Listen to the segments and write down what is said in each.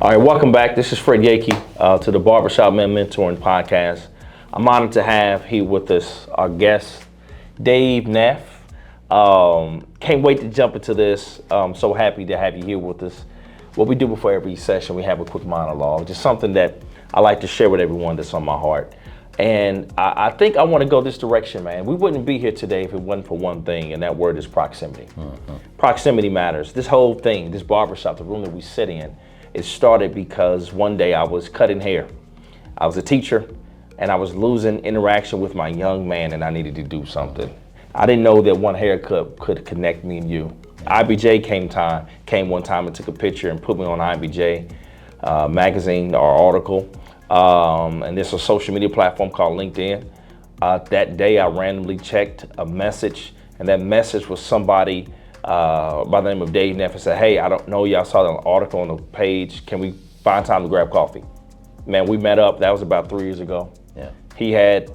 All right, welcome back. This is Fred Yakey to the Barbershop Men Mentoring Podcast. I'm honored to have here with us our guest, Dave Neff. Can't wait to jump into this. I'm so happy to have you here with us. What we do before every session, we have a quick monologue, just something that I like to share with everyone that's on my heart. And I think I want to go this direction, man. We wouldn't be here today if it wasn't for one thing, and that word is proximity. Mm-hmm. Proximity matters. This whole thing, this barbershop, the room that we sit in, it started because one day I was cutting hair. I was a teacher and I was losing interaction with my young man and I needed to do something. I didn't know that one haircut could connect me and you. IBJ came one time and took a picture and put me on IBJ magazine or article. And there's a social media platform called LinkedIn. That day I randomly checked a message, and that message was somebody by the name of Dave Neff and said, "Hey, I don't know you. I saw the article on the page. Can we find time to grab coffee?" Man, we met up. That was about 3 years ago. Yeah. He had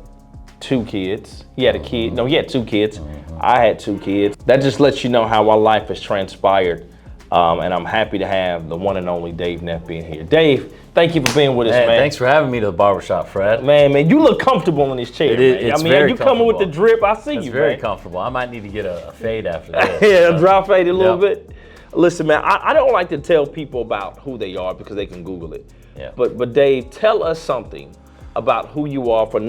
2 kids. He had a kid. No, he had 2 kids. Mm-hmm. I had 2 kids. That just lets you know how our life has transpired. And I'm happy to have the one and only Dave Neff being here. Dave, thank you for being with us, man. Thanks for having me to the barbershop, Fred. Man, you look comfortable in this chair. It's very you coming with the drip. I see you, man. It's very comfortable. I might need to get a fade after this. Yeah, a dry fade a little bit. Listen, man, I don't like to tell people about who they are because they can Google it. Yeah. But Dave, tell us something about who you are for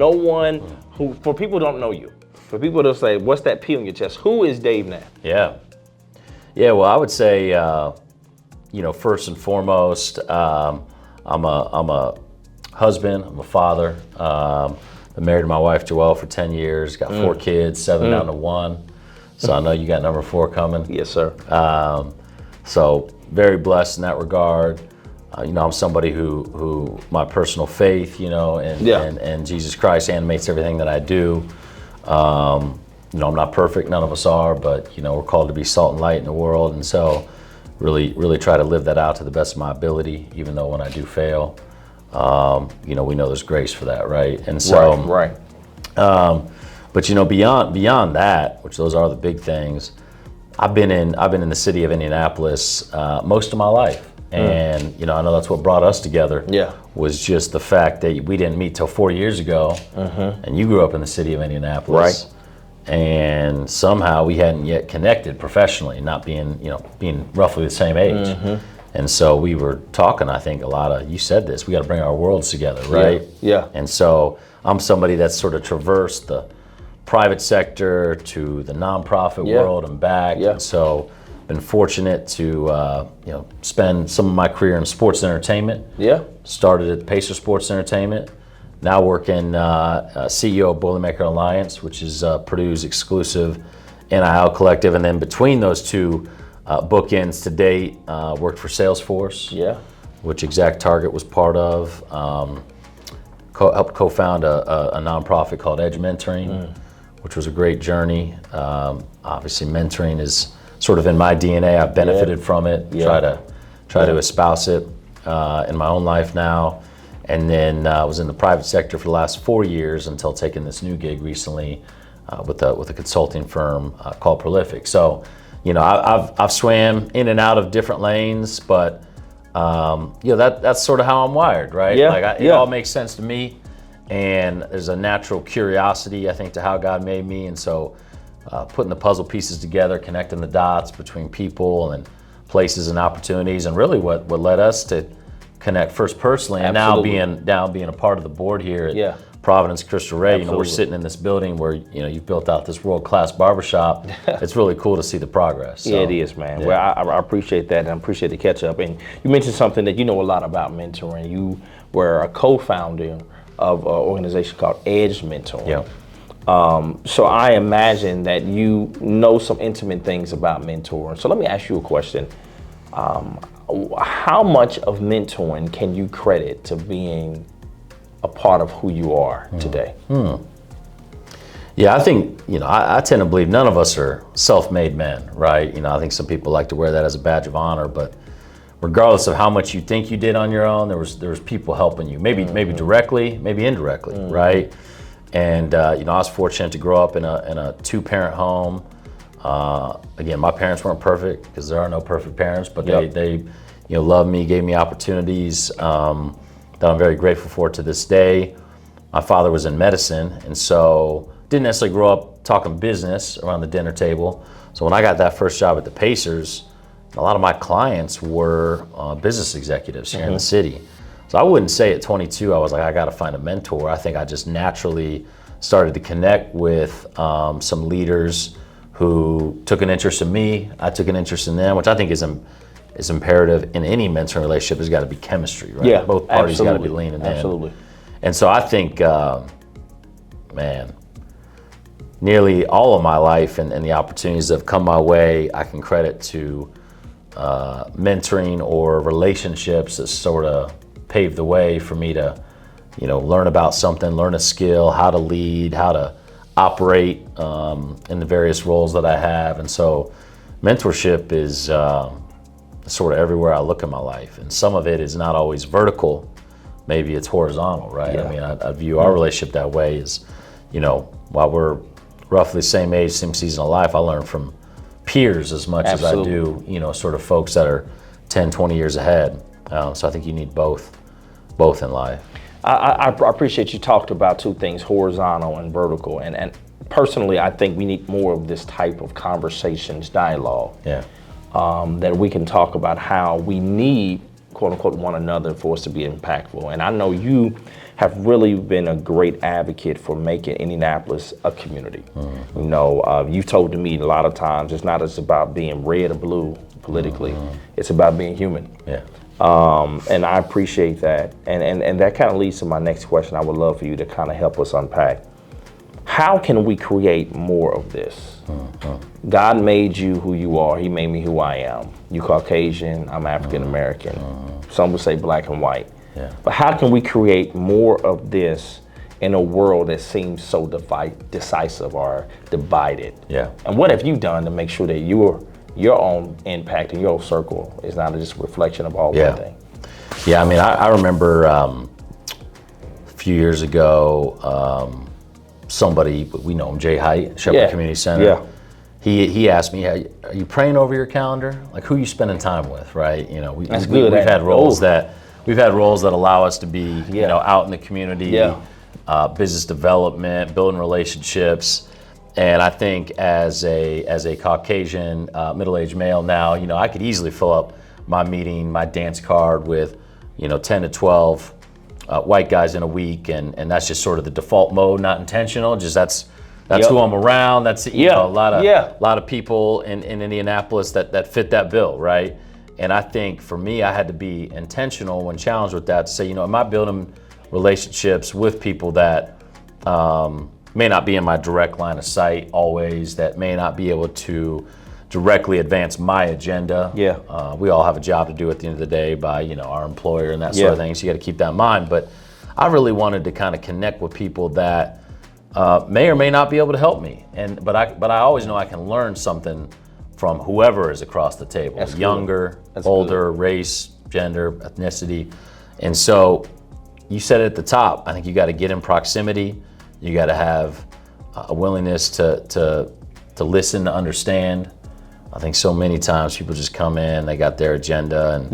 for people who don't know you. For people to say, what's that P on your chest? Who is Dave Neff? Yeah, well, I would say, first and foremost, I'm a husband, I'm a father. Been married to my wife, Joelle, for 10 years, got 4 kids, 7 down to 1. So I know you got number 4 coming. Yes, sir. So very blessed in that regard. I'm somebody who my personal faith, and Jesus Christ animates everything that I do. I'm not perfect, none of us are, but we're called to be salt and light in the world, and so really try to live that out to the best of my ability, even though when I do fail, we know there's grace for that, right? And so, right. But beyond that, which those are the big things, I've been in the city of Indianapolis most of my life, and I know that's what brought us together. Yeah, was just the fact that we didn't meet till 4 years ago, and you grew up in the city of Indianapolis, right? And somehow we hadn't yet connected professionally, not being roughly the same age. And so we were talking, I think you said this, we got to bring our worlds together, right? Yeah. And so I'm somebody that's sort of traversed the private sector to the nonprofit world and back. Yeah. And so been fortunate to spend some of my career in sports entertainment. Yeah. Started at Pacer Sports Entertainment. Now working CEO of Boilermaker Alliance, which is Purdue's exclusive NIL collective. And then between those two bookends to date, worked for Salesforce, which Exact Target was part of. Helped co-found a nonprofit called Edge Mentoring, which was a great journey. Obviously, mentoring is sort of in my DNA. I've benefited from it. Try to espouse it in my own life now. And then I was in the private sector for the last 4 years until taking this new gig recently with a consulting firm called Prolific. So, I've swam in and out of different lanes, but that's sort of how I'm wired, right? It all makes sense to me, and there's a natural curiosity, I think, to how God made me, and so putting the puzzle pieces together, connecting the dots between people and places and opportunities, and really what led us to connect first personally, and now being a part of the board here at Providence Cristo Rey. We're sitting in this building where you've built out this world-class barbershop. It's really cool to see the progress. So, yeah, it is, man. Yeah. Well, I appreciate that, and I appreciate the catch-up. And you mentioned something that you know a lot about mentoring. You were a co-founder of an organization called Edge Mentoring. Yeah. So I imagine that you know some intimate things about mentoring. So let me ask you a question. How much of mentoring can you credit to being a part of who you are today? Yeah, I think, I tend to believe none of us are self-made men, right? I think some people like to wear that as a badge of honor, but regardless of how much you think you did on your own, there was people helping you, maybe directly, maybe indirectly, right? And I was fortunate to grow up in a 2-parent home. Again, my parents weren't perfect because there are no perfect parents, but Yep. they loved me, gave me opportunities that I'm very grateful for to this day. My father was in medicine, and so didn't necessarily grow up talking business around the dinner table. So when I got that first job at the Pacers, a lot of my clients were business executives here in the city. So I wouldn't say at 22, I was like, I got to find a mentor. I think I just naturally started to connect with some leaders who took an interest in me. I took an interest in them, which I think is imperative in any mentoring relationship. There's got to be chemistry, right? Yeah, both parties got to be leaning in. Absolutely. And so I think, man, nearly all of my life and the opportunities that have come my way, I can credit to mentoring or relationships that sort of paved the way for me to, learn about something, learn a skill, how to lead, how to operate in the various roles that I have. And so mentorship is sort of everywhere I look in my life. And some of it is not always vertical. Maybe it's horizontal, right? Yeah. I mean, I view our relationship that way is, while we're roughly the same age, same season of life, I learn from peers as much Absolutely. as I do, sort of folks that are 10, 20 years ahead. So I think you need both in life. I appreciate you talked about two things, horizontal and vertical. And personally, I think we need more of this type of conversations, dialogue. Yeah. That we can talk about how we need, quote unquote, one another for us to be impactful. And I know you have really been a great advocate for making Indianapolis a community. You've told me a lot of times it's not just about being red or blue politically, it's about being human. Yeah. And I appreciate that. And that kind of leads to my next question. I would love for you to kind of help us unpack. How can we create more of this? God made you who you are. He made me who I am. You Caucasian, I'm African American. Some would say black and white. Yeah. But how can we create more of this in a world that seems so decisive or divided? Yeah. And what have you done to make sure that your own impact in your circle is not just a reflection of all one thing? Yeah, I mean, I remember a few years ago, somebody, we know him, Jay Height, Shepherd Community Center. Yeah. He asked me, "Hey, are you praying over your calendar? Like, who are you spending time with?" Right? We've had roles that allow us to be, out in the community, business development, building relationships. And I think as a Caucasian middle-aged male now, I could easily fill up my dance card with, 10 to 12 white guys in a week, and that's just sort of the default mode, not intentional. Just that's who I'm around. That's a lot of people in Indianapolis that fit that bill, right? And I think for me, I had to be intentional when challenged with that to say, am I building relationships with people that may not be in my direct line of sight always, that may not be able to directly advance my agenda. Yeah. We all have a job to do at the end of the day by, our employer and that sort of thing. So you got to keep that in mind. But I really wanted to kind of connect with people that may or may not be able to help me. But I always know I can learn something from whoever is across the table. That's younger, That's older, race, gender, ethnicity. And so you said it at the top, I think you got to get in proximity. You got to have a willingness to listen, to understand. I think so many times people just come in, they got their agenda,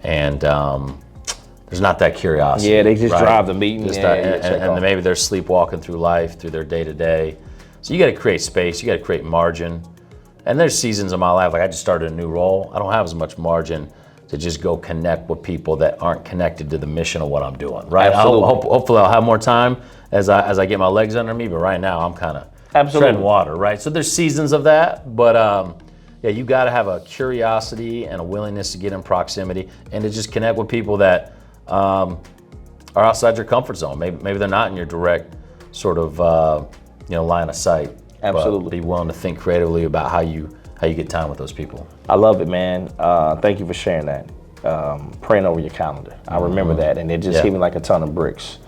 and there's not that curiosity. Yeah, they just right? drive the meeting. And then maybe they're sleepwalking through life, through their day-to-day. So you got to create space, you got to create margin. And there's seasons of my life, like I just started a new role. I don't have as much margin to just go connect with people that aren't connected to the mission of what I'm doing, right? Hopefully I'll have more time as I get my legs under me, but right now I'm kind of treading water, right? So there's seasons of that, but you got to have a curiosity and a willingness to get in proximity and to just connect with people that are outside your comfort zone. Maybe they're not in your direct sort of line of sight. Absolutely. But be willing to think creatively about how you get time with those people. I love it, man. Thank you for sharing that. Praying over your calendar. I remember that, and it just hit me like a ton of bricks.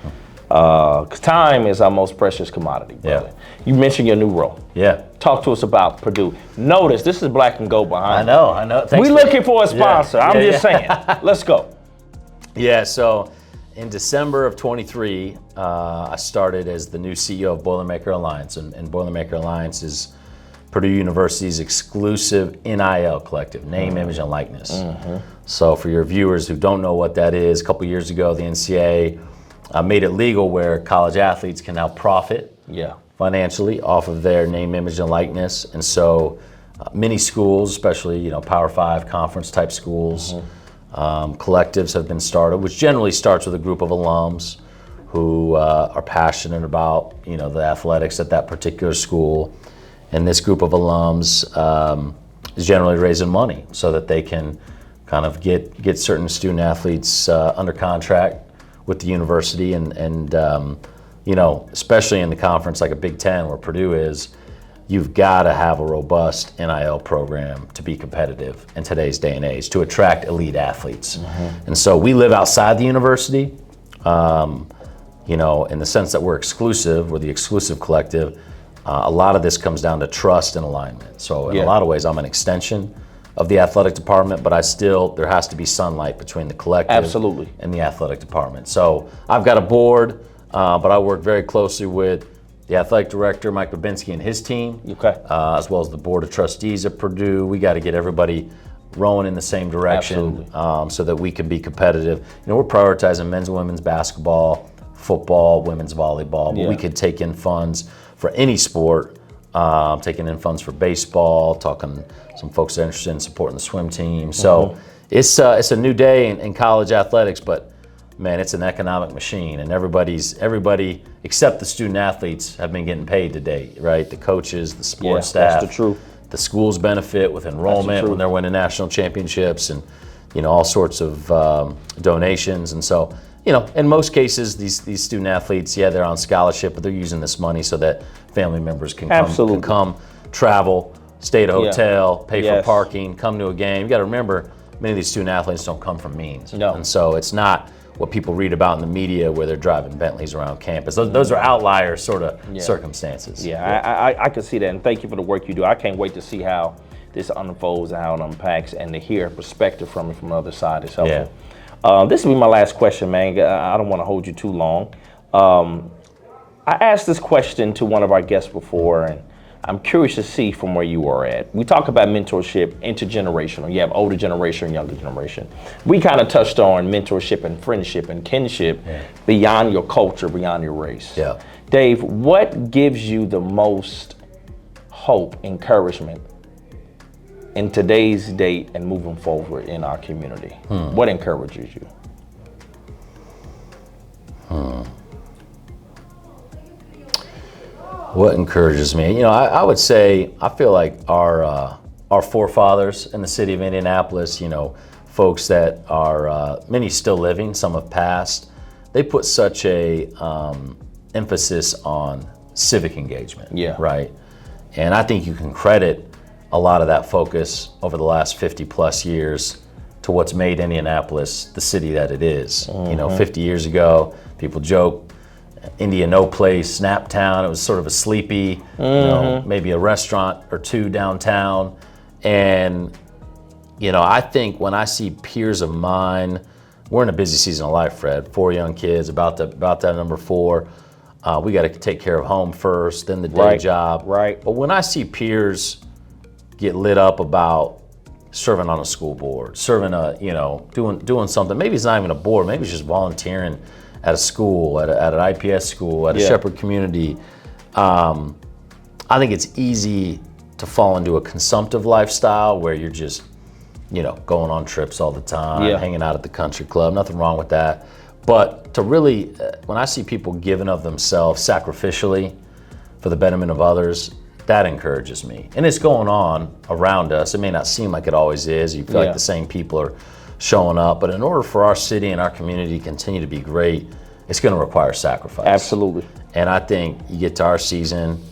'Cause time is our most precious commodity, brother. You mentioned your new role. Yeah. Talk to us about Purdue. Notice, this is black and gold behind. I know. We're looking for a sponsor. I'm just saying. Let's go. Yeah, so in December of 23, I started as the new CEO of Boilermaker Alliance. And Boilermaker Alliance is Purdue University's exclusive NIL collective, name, image, and likeness. So for your viewers who don't know what that is, a couple years ago, the NCAA made it legal where college athletes can now profit financially off of their name, image, and likeness. And so many schools, especially Power 5 conference type schools, collectives have been started, which generally starts with a group of alums who are passionate about the athletics at that particular school. And this group of alums is generally raising money so that they can kind of get certain student athletes under contract with the university, and especially in the conference like a Big Ten where Purdue is, you've got to have a robust NIL program to be competitive in today's day and age to attract elite athletes. And so we live outside the university, in the sense that we're exclusive, we're the exclusive collective. A lot of this comes down to trust and alignment. So in a lot of ways, I'm an extension of the athletic department, but there has to be sunlight between the collective and the athletic department. So I've got a board, but I work very closely with the athletic director, Mike Babinski, and his team, as well as the board of trustees at Purdue. We got to get everybody rowing in the same direction so that we can be competitive. We're prioritizing men's and women's basketball, football, women's volleyball, but we could take in funds for any sport, taking in funds for baseball, talking some folks that are interested in supporting the swim team. So it's a new day in college athletics, but man, it's an economic machine, and everybody except the student athletes have been getting paid to date, right? The coaches, the support staff. That's the truth. The schools benefit with enrollment when they're winning national championships, and all sorts of donations. And so in most cases, these student athletes, they're on scholarship, but they're using this money so that family members can come, travel, stay at a hotel, pay for parking, come to a game. You got to remember, many of these student athletes don't come from means. And so it's not what people read about in the media where they're driving Bentleys around campus. Those are outlier sort of circumstances. I can see that, and thank you for the work you do. I can't wait to see how this unfolds and how it unpacks, and to hear a perspective from it from the other side is helpful. This will be my last question, man. I don't want to hold you too long. I asked this question to one of our guests before, and I'm curious to see from where you are at. We talk about mentorship, intergenerational. You have older generation, younger generation. We kind of touched on mentorship and friendship and kinship beyond your culture, beyond your race. Dave, what gives you the most hope, encouragement in today's date and moving forward in our community? What encourages you? What encourages me? I would say I feel like our forefathers in the city of Indianapolis, folks that are many still living, some have passed. They put such a emphasis on civic engagement, right? And I think you can credit a lot of that focus over the last 50 plus years to what's made Indianapolis the city that it is. 50 years ago, people joke, India no place, Snap Town. It was sort of a sleepy, maybe a restaurant or two downtown. And, I think when I see peers of mine, we're in a busy season of life, Fred. 4 young kids, about that number 4. We got to take care of home first, then the day job. But when I see peers get lit up about serving on a school board, serving doing something, maybe it's not even a board, maybe it's just volunteering at a school, at an IPS school, at a Shepherd community. I think it's easy to fall into a consumptive lifestyle where you're just, going on trips all the time, hanging out at the country club. Nothing wrong with that. But to really, when I see people giving of themselves sacrificially for the betterment of others, that encourages me. And it's going on around us. It may not seem like it always is. You feel like the same people are showing up, but in order for our city and our community to continue to be great, it's going to require sacrifice. Absolutely. And I think you get to our season,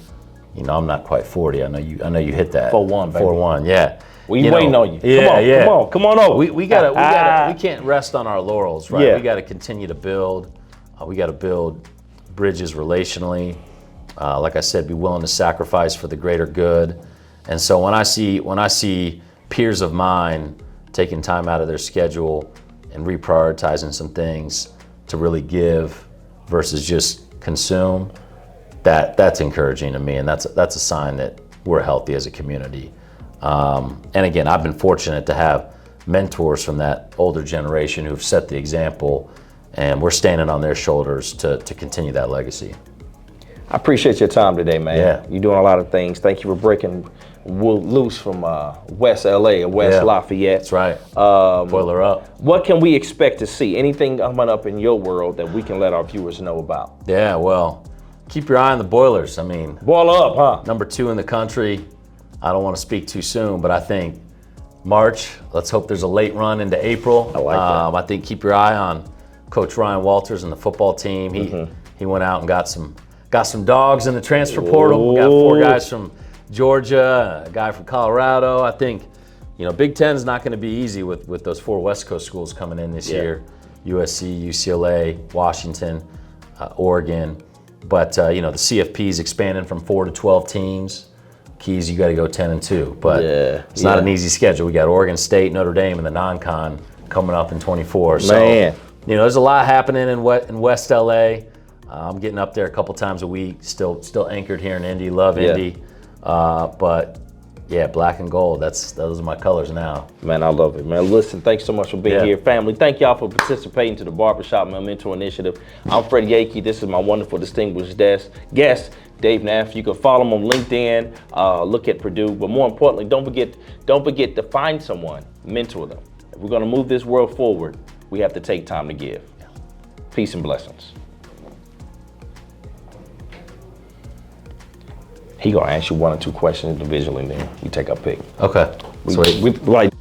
I'm not quite 40. I know you hit that. 4-1, baby. 4-1, We waiting on you. Come on over. We can't rest on our laurels, right? We got to continue to build. We got to build bridges relationally. Like I said, be willing to sacrifice for the greater good. And so when I see peers of mine taking time out of their schedule and reprioritizing some things to really give versus just consume, that's encouraging to me, and that's a sign that we're healthy as a community. And again, I've been fortunate to have mentors from that older generation who've set the example, and we're standing on their shoulders to continue that legacy. I appreciate your time today, man. Yeah. You're doing a lot of things. Thank you for breaking loose from West LA or West Lafayette. That's right. Boiler up. What can we expect to see? Anything coming up in your world that we can let our viewers know about? Yeah, well, keep your eye on the Boilers. I mean, Boil up, huh? number 2 in the country. I don't want to speak too soon, but I think March, let's hope there's a late run into April. I like that. I think keep your eye on Coach Ryan Walters and the football team. He went out and got some dogs in the transfer portal. We got 4 guys from Georgia, a guy from Colorado. I think, Big Ten's not going to be easy with those 4 West Coast schools coming in this year. USC, UCLA, Washington, Oregon. But, the CFP's expanding from 4 to 12 teams. Keys, you got to go 10-2. But it's not an easy schedule. We got Oregon State, Notre Dame, and the non-con coming up in 24. So, there's a lot happening in West LA. I'm getting up there a couple times a week. Still anchored here in Indy. Love Indy. But black and gold. Those are my colors now. Man, I love it, man. Listen, thanks so much for being here, family. Thank y'all for participating to the Barbershop Mentor Initiative. I'm Fred Yakey. This is my wonderful, distinguished guest, Dave Neff. You can follow him on LinkedIn. Look at Purdue, but more importantly, don't forget to find someone, mentor them. If we're going to move this world forward, we have to take time to give. Peace and blessings. He gonna ask you 1 or 2 questions individually, and then we take our pick. Okay. We like